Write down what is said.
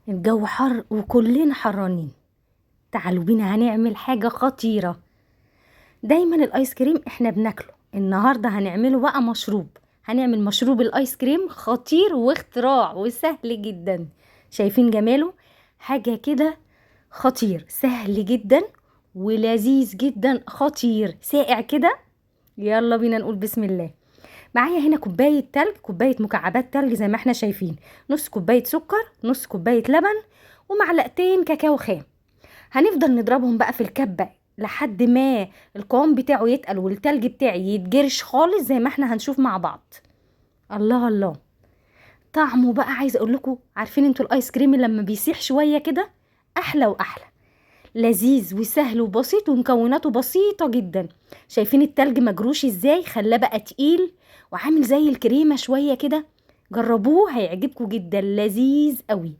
الجو حر وكلنا حرانين. تعالوا بينا هنعمل حاجة خطيرة. دايما الايس كريم احنا بناكله، النهاردة هنعمله بقى مشروب. هنعمل مشروب الايس كريم خطير واختراع وسهل جدا. شايفين جماله؟ حاجة كده خطير، سهل جدا ولذيذ جدا، خطير ساقع كده. يلا بينا نقول بسم الله. معايا هنا كوباية تلج، كوباية مكعبات تلج زي ما احنا شايفين، نص كوباية سكر، نص كوباية لبن، ومعلقتين كاكاو خام. هنفضل نضربهم بقى في الكبة لحد ما القوام بتاعه يتقل والتلج بتاعي يتجرش خالص زي ما احنا هنشوف مع بعض. الله الله، طعمه بقى عايز اقول لكم، عارفين انتوا الايس كريم لما بيسيح شوية كده احلى واحلى. لذيذ وسهل وبسيط ومكوناته بسيطة جدا. شايفين التلج مجروش ازاي؟ خلاه بقى تقيل وعامل زي الكريمة شوية كده. جربوه هيعجبكم جدا، لذيذ قوي.